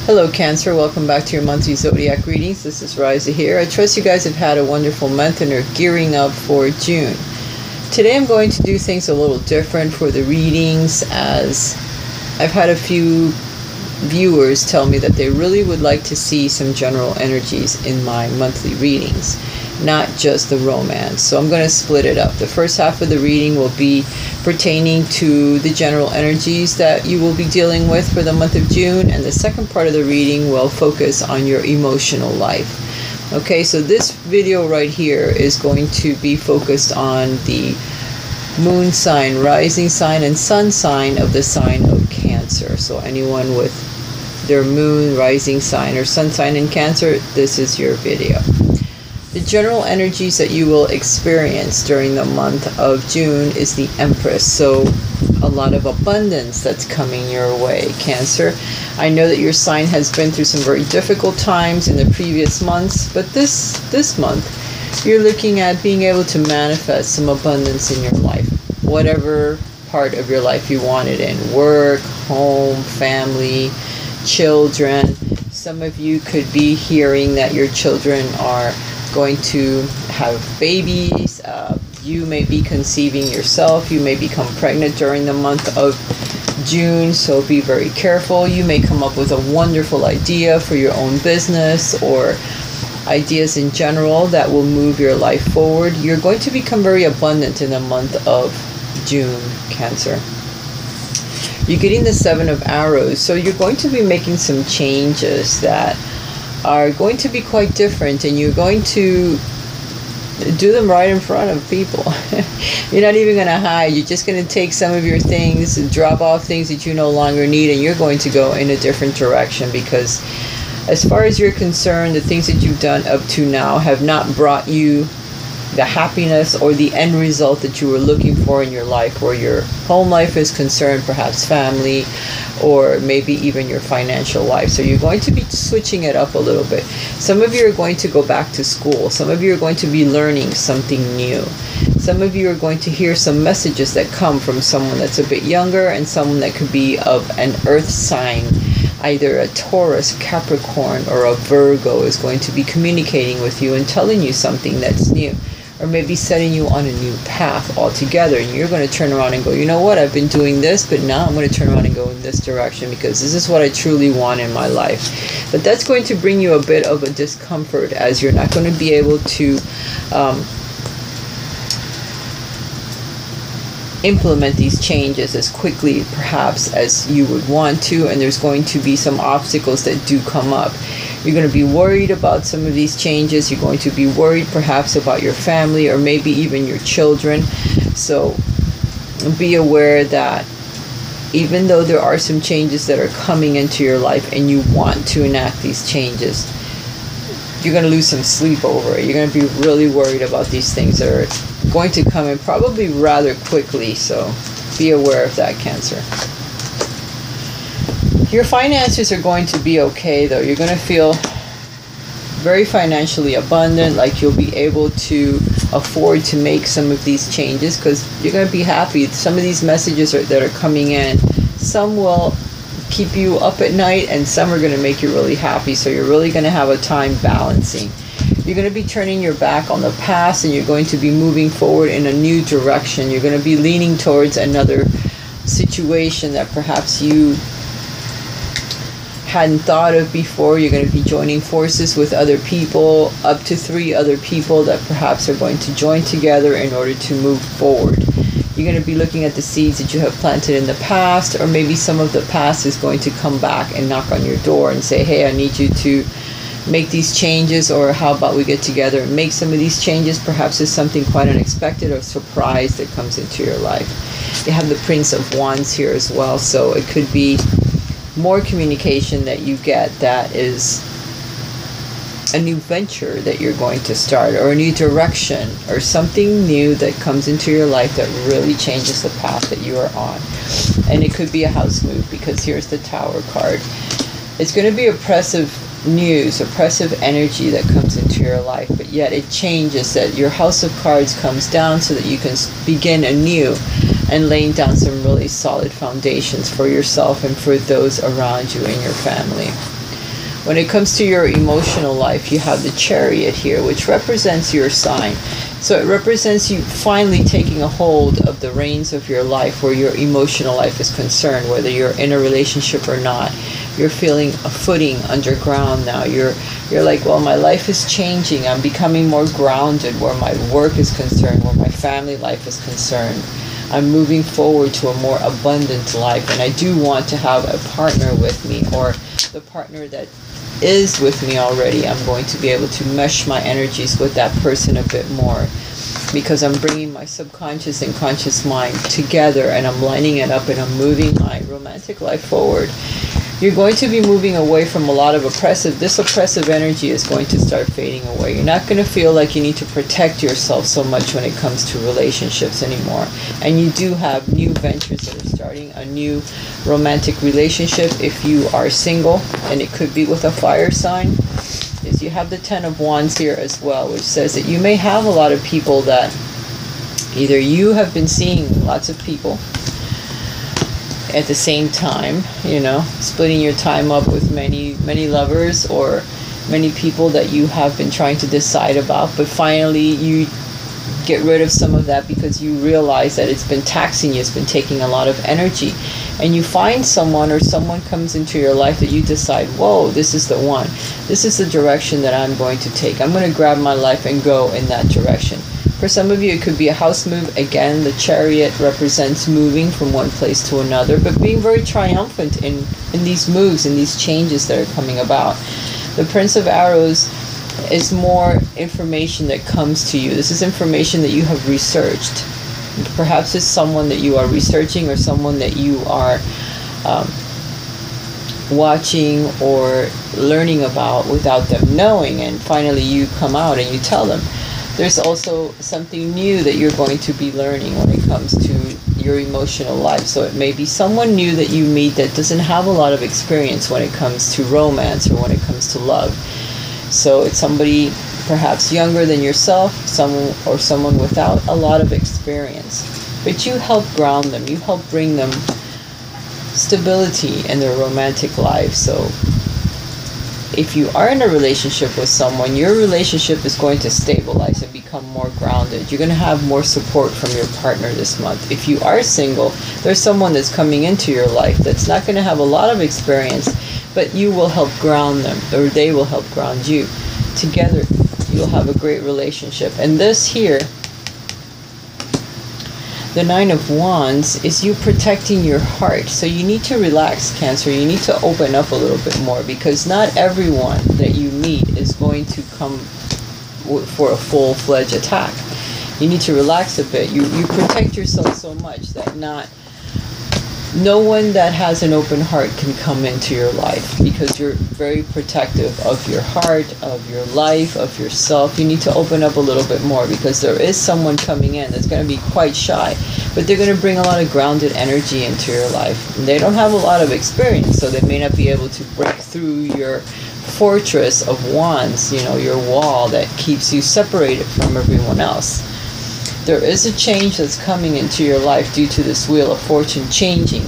Hello Cancer, welcome back to your monthly zodiac readings. This is Raisa here. I trust you guys have had a wonderful month and are gearing up for June. Today I'm going to do things a little different for the readings, as I've had a few viewers tell me that they really would like to see some general energies in my monthly readings, not just the romance. So I'm going to split it up. The first half of the reading will be pertaining to the general energies that you will be dealing with for the month of June, and the second part of the reading will focus on your emotional life. Okay, so this video right here is going to be focused on the moon sign, rising sign, and sun sign of the sign of Cancer. So anyone with their moon, rising sign, or sun sign in Cancer, this is your video. The general energies that you will experience during the month of June is the Empress. So a lot of abundance that's coming your way, Cancer. I know that your sign has been through some very difficult times in the previous months, but this month you're looking at being able to manifest some abundance in your life, whatever part of your life you want it in: work, home, family, children. Some of you could be hearing that your children are going to have babies. You may be conceiving yourself. You may become pregnant during the month of June, so be very careful. You may come up with a wonderful idea for your own business, or ideas in general that will move your life forward. You're going to become very abundant in the month of June, Cancer. You're getting the Seven of Arrows, so you're going to be making some changes that are going to be quite different, and you're going to do them right in front of people. You're not even going to hide. You're just going to take some of your things and drop off things that you no longer need, and you're going to go in a different direction, because as far as you're concerned, the things that you've done up to now have not brought you the happiness or the end result that you were looking for in your life, where your home life is concerned, perhaps family, or maybe even your financial life. So you're going to be switching it up a little bit. Some of you are going to go back to school. Some of you are going to be learning something new. Some of you are going to hear some messages that come from someone that's a bit younger, and someone that could be of an earth sign. Either a Taurus, Capricorn, or a Virgo is going to be communicating with you and telling you something that's new, or maybe setting you on a new path altogether, and you're going to turn around and go, you know what, I've been doing this, but now I'm going to turn around and go in this direction, because this is what I truly want in my life. But that's going to bring you a bit of a discomfort, as you're not going to be able to implement these changes as quickly perhaps as you would want to, and there's going to be some obstacles that do come up. You're going to be worried about some of these changes. You're going to be worried perhaps about your family, or maybe even your children. So be aware that even though there are some changes that are coming into your life and you want to enact these changes, you're going to lose some sleep over it. You're going to be really worried about these things that are going to come in probably rather quickly. So be aware of that, Cancer. Your finances are going to be okay, though. You're going to feel very financially abundant, like you'll be able to afford to make some of these changes, because you're going to be happy. Some of these messages that are coming in, some will keep you up at night, and some are going to make you really happy. So you're really going to have a time balancing. You're going to be turning your back on the past, and you're going to be moving forward in a new direction. You're going to be leaning towards another situation that perhaps you hadn't thought of before. You're going to be joining forces with other people, up to 3 other people that perhaps are going to join together in order to move forward. You're going to be looking at the seeds that you have planted in the past, or maybe some of the past is going to come back and knock on your door and say, hey, I need you to make these changes, or how about we get together and make some of these changes. Perhaps it's something quite unexpected or surprise that comes into your life. You have the Prince of Wands here as well, so it could be more communication that you get that is a new venture that you're going to start, or a new direction, or something new that comes into your life that really changes the path that you are on. And it could be a house move, because here's the Tower card. It's going to be oppressive news, oppressive energy that comes into your life, but yet it changes, that your House of Cards comes down so that you can begin anew and laying down some really solid foundations for yourself and for those around you in your family. When it comes to your emotional life, you have the Chariot here, which represents your sign. So it represents you finally taking a hold of the reins of your life, where your emotional life is concerned, whether you're in a relationship or not. You're feeling a footing underground now. You're like, well, my life is changing. I'm becoming more grounded where my work is concerned, where my family life is concerned. I'm moving forward to a more abundant life, and I do want to have a partner with me, or the partner that is with me already. I'm going to be able to mesh my energies with that person a bit more, because I'm bringing my subconscious and conscious mind together, and I'm lining it up, and I'm moving my romantic life forward. You're going to be moving away from a lot of this oppressive energy is going to start fading away. You're not going to feel like you need to protect yourself so much when it comes to relationships anymore. And you do have new ventures that are starting, a new romantic relationship if you are single, and it could be with a fire sign. Is you have the Ten of Wands here as well, which says that you may have a lot of people that either you have been seeing lots of people at the same time, splitting your time up with many lovers, or many people that you have been trying to decide about, but finally you get rid of some of that because you realize that it's been taxing you, it's been taking a lot of energy, and you find someone, or someone comes into your life that you decide, whoa, this is the one, this is the direction that I'm going to take. I'm going to grab my life and go in that direction. For some of you, it could be a house move. Again, the Chariot represents moving from one place to another, but being very triumphant in these moves and these changes that are coming about. The Prince of Arrows is more information that comes to you. This is information that you have researched. Perhaps it's someone that you are researching, or someone that you are watching or learning about without them knowing, and finally you come out and you tell them. There's also something new that you're going to be learning when it comes to your emotional life. So it may be someone new that you meet that doesn't have a lot of experience when it comes to romance, or when it comes to love. So it's somebody perhaps younger than yourself, someone without a lot of experience. But you help ground them, you help bring them stability in their romantic life. So if you are in a relationship with someone, your relationship is going to stabilize and become more grounded. You're going to have more support from your partner this month. If you are single, there's someone that's coming into your life that's not going to have a lot of experience, but you will help ground them, or they will help ground you. Together, you'll have a great relationship. And this here, the Nine of Wands, is you protecting your heart. So you need to relax, Cancer. You need to open up a little bit more, because not everyone that you meet is going to come for a full-fledged attack. You need to relax a bit. You protect yourself so much that no one that has an open heart can come into your life, because you're very protective of your heart, of your life, of yourself. You need to open up a little bit more, because there is someone coming in that's going to be quite shy, but they're going to bring a lot of grounded energy into your life. And they don't have a lot of experience, so they may not be able to break through your fortress of wands, your wall that keeps you separated from everyone else. There is a change that's coming into your life due to this Wheel of Fortune changing.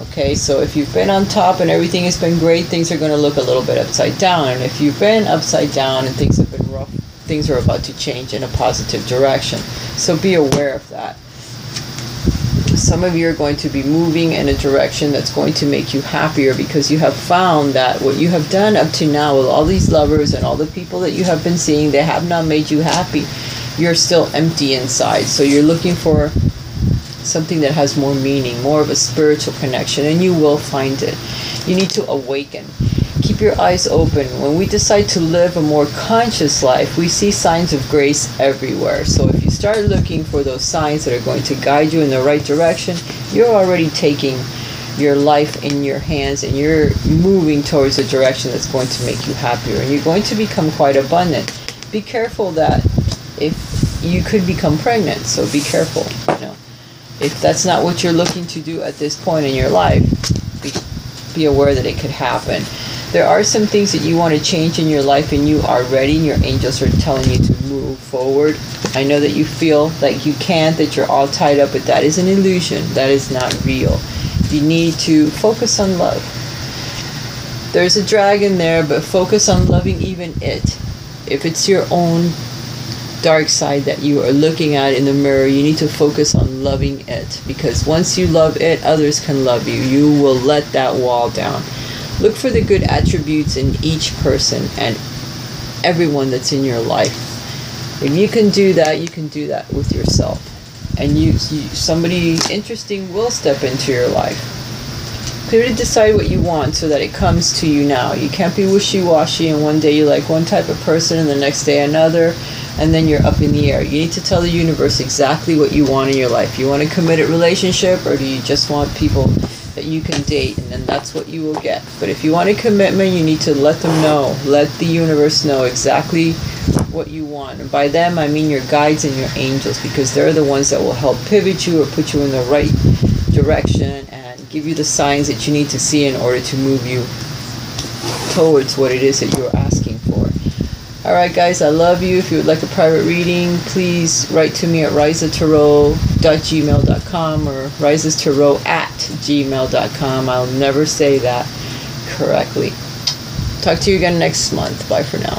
Okay, so if you've been on top and everything has been great, things are going to look a little bit upside down. And if you've been upside down and things have been rough, things are about to change in a positive direction. So be aware of that. Some of you are going to be moving in a direction that's going to make you happier, because you have found that what you have done up to now with all these lovers and all the people that you have been seeing, they have not made you happy. You're still empty inside. So you're looking for something that has more meaning, more of a spiritual connection, and you will find it. You need to awaken. Keep your eyes open. When we decide to live a more conscious life, we see signs of grace everywhere. So if you start looking for those signs that are going to guide you in the right direction, you're already taking your life in your hands, and you're moving towards a direction that's going to make you happier, and you're going to become quite abundant. Be careful that if you could become pregnant, so be careful. If that's not what you're looking to do at this point in your life, be aware that it could happen. There are some things that you want to change in your life, and you are ready, and your angels are telling you to move forward. I know that you feel like you can't, that you're all tied up, but that is an illusion. That is not real. You need to focus on love. There's a dragon there, but focus on loving even it. If it's your own dark side that you are looking at in the mirror, you need to focus on loving it, because once you love it, others can love you. You will let that wall down. Look for the good attributes in each person and everyone that's in your life. If you can do that, you can do that with yourself, and somebody interesting will step into your life. Clearly decide what you want so that it comes to you now. You can't be wishy-washy, and one day you like one type of person and the next day another, and then you're up in the air. You need to tell the universe exactly what you want in your life. You want a committed relationship, or do you just want people that you can date, and then that's what you will get. But if you want a commitment, you need to let them know, let the universe know exactly what you want. And by them, I mean your guides and your angels, because they're the ones that will help pivot you or put you in the right direction and give you the signs that you need to see in order to move you towards what it is that you're asking for. Alright guys, I love you. If you would like a private reading, please write to me at raisatarot.gmail.com or raisatarot@gmail.com. I'll never say that correctly. Talk to you again next month. Bye for now.